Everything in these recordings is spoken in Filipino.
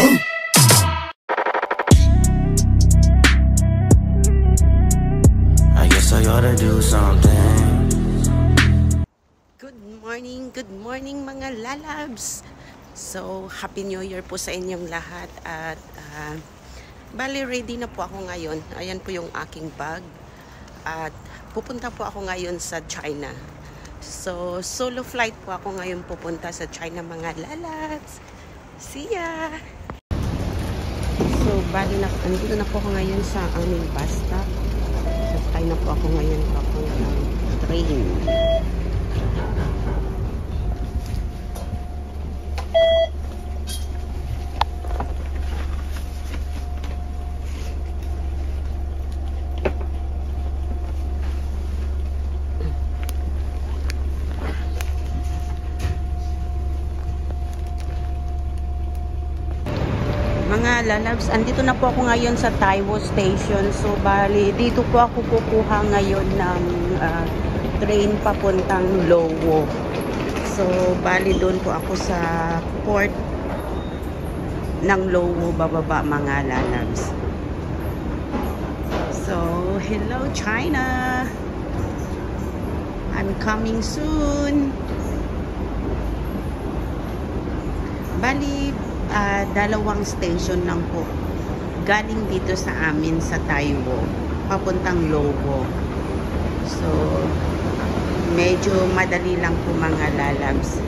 I guess I ought to do something. Good morning mga lalabs. So, Happy New Year po sa inyong lahat. At bali ready na po ako ngayon. Ayan po yung aking bag. At pupunta po ako ngayon sa China. So, solo flight po ako ngayon pupunta sa China mga lalabs. See ya! So, bali na, andito na po ako ngayon sa aming bus stop. Sasakay na po ako ngayon ng train. Mga lalabs, andito na po ako ngayon sa Taiwo Station. So, bali, dito po ako kukuha ngayon ng train papuntang Lowo. So, bali, doon po ako sa port ng Lowo, bababa mga lalabs. So, hello China! I'm coming soon! Bali, dalawang station lang po galing dito sa amin sa Taiwo papuntang Lowo. So medyo madali lang po mga lalabs.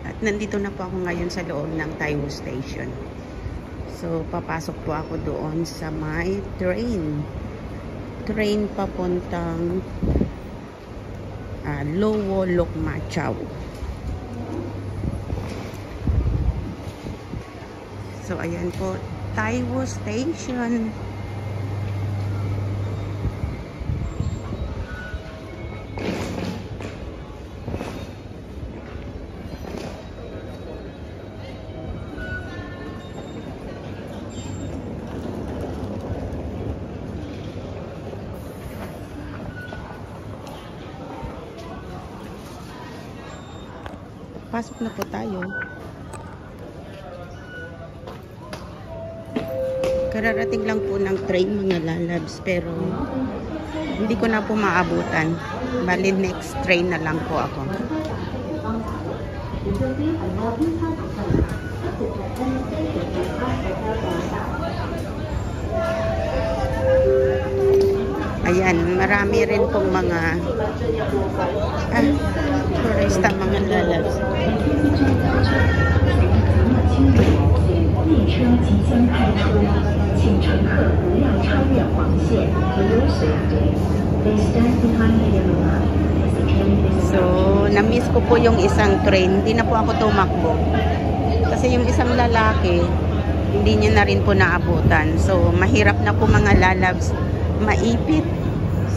At nandito na po ako ngayon sa loob ng Taiwo Station. So papasok po ako doon sa my train papuntang Lowo Lokmachau. So ayan po, Taiwo Station. Pasok na po tayo. Kararating lang po ng train mga lalabs, pero hindi ko na po maabutan. Bali next train na lang po ako. Ayan, marami rin pong mga turista mga lalabs. So, na-miss ko po yung isang train. Hindi na po ako tumakbo. Kasi yung isang lalaki, hindi niya na rin po naabutan. So, mahirap na po mga lalabs maipit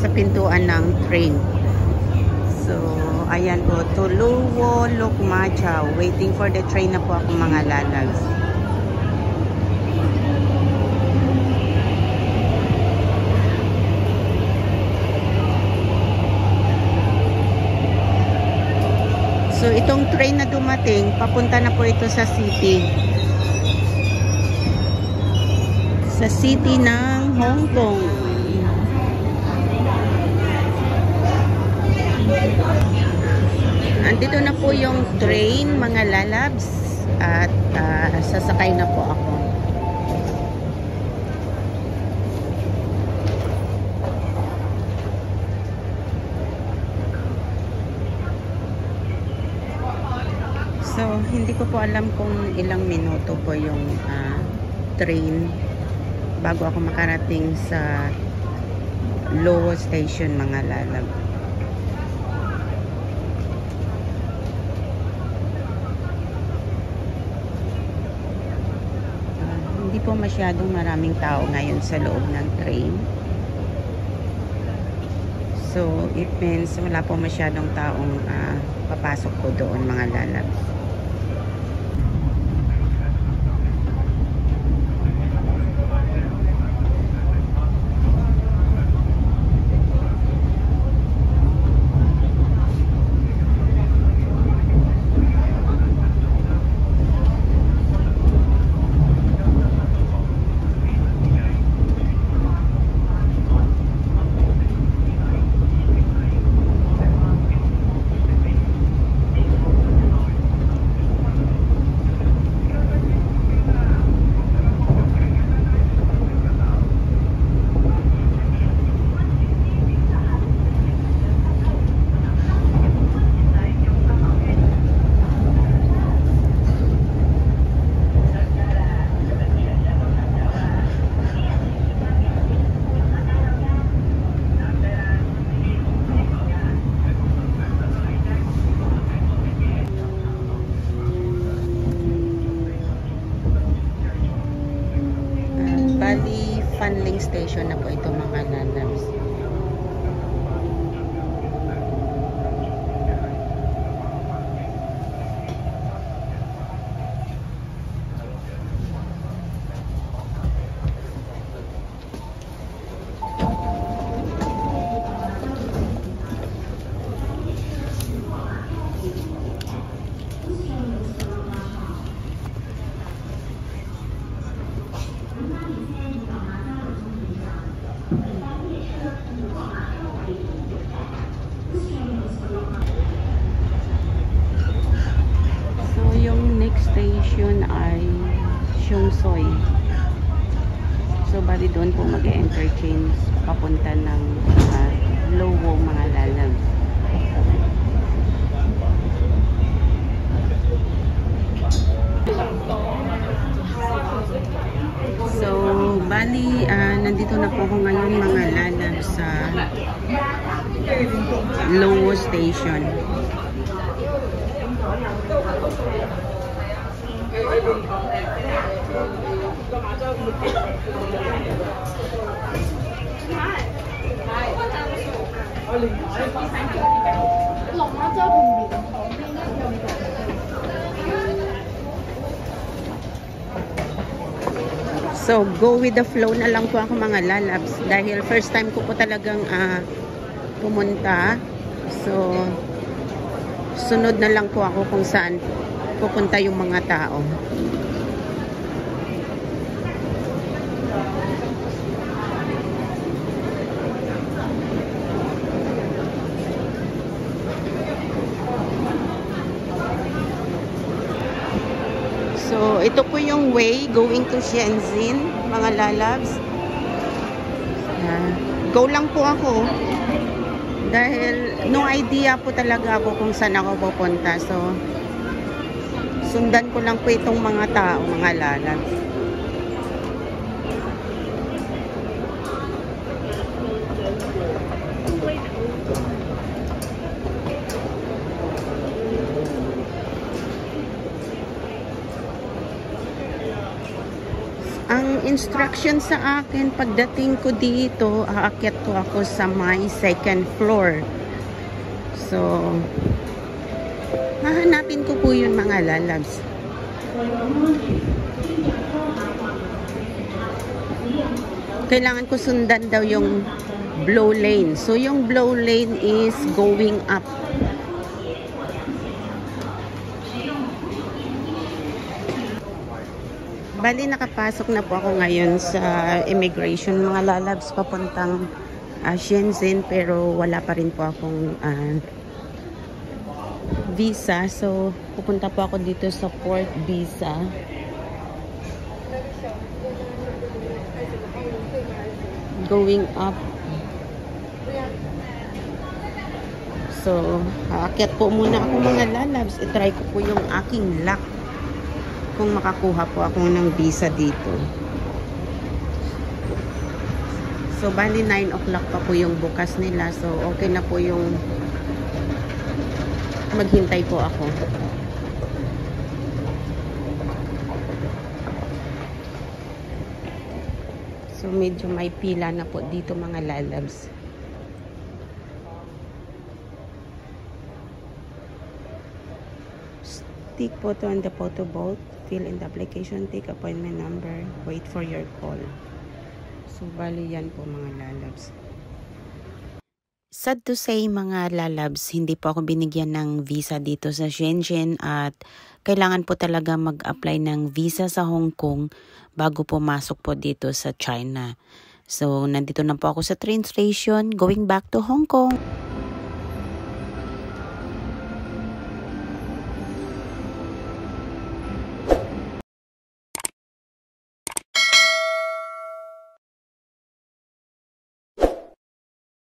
sa pintuan ng train. So, ayan po, to Lowo Lokmachau. Waiting for the train na po ako mga lalabs. So, itong train na dumating, papunta na po ito sa city. Sa city ng Hong Kong. Andito na po yung train mga lalabs at sasakay na po ako. So hindi ko po alam kung ilang minuto po yung train bago ako makarating sa Lowo Station mga lalabs. Hindi po masyadong maraming tao ngayon sa loob ng train. So, it means wala po masyadong taong papasok po doon mga lalabs. Soy. So, bali doon po mag-interchange papunta ng Lowo, mga lalabs. So, bali, nandito na po ako ngayon, mga lalabs, sa Lowo Station. So, go with the flow na lang po ako, mga lalabs. Dahil first time ko po talagang pumunta. So, sunod na lang po ako kung saan pupunta yung mga tao. So, ito po yung way going to Shenzhen, mga lalabs. Go lang po ako. Dahil no idea po talaga ako kung saan ako pupunta. So, sundan ko lang po itong mga tao, mga lalabs. Ang instruction sa akin, pagdating ko dito, aakyat ko ako sa my second floor. So, hahanapin ko po yun, mga lalabs. Kailangan ko sundan daw yung blow lane. So, yung blow lane is going up. Bali, nakapasok na po ako ngayon sa immigration, mga lalabs, papuntang Shenzhen, pero wala pa rin po akong visa. So, pupunta po ako dito sa port visa. Going up. So, aakyat po muna ako, mga lalabs. I-try ko po yung aking luck kung makakuha po ako ng visa dito. So, bali 9 o'clock pa po yung bukas nila. So, okay na po yung maghintay po ako. So, medyo may pila na po dito, mga lalabs. Take photo on the photo booth. Fill in the application, take appointment number, wait for your call. So, bali yan po, mga lalabs. Sad to say, mga lalabs, hindi po ako binigyan ng visa dito sa Shenzhen at kailangan po talaga mag-apply ng visa sa Hong Kong bago pumasok po dito sa China. So, nandito na po ako sa train station going back to Hong Kong.